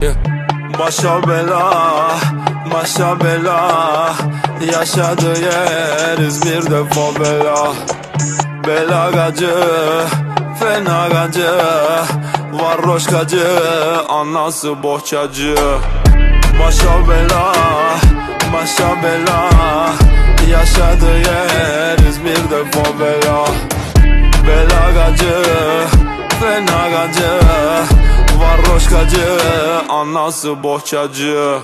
Yeah. Başa bela, başa bela. Yaşadığı yer İzmir'de favela. Bela gacı, fena gacı. Varoşkacı, anası bohçacı. Başa bela, başa bela. Yaşadığı yer İzmir'de favela. Bela gacı, fena gacı. Varoşkacı, anası bohçacı.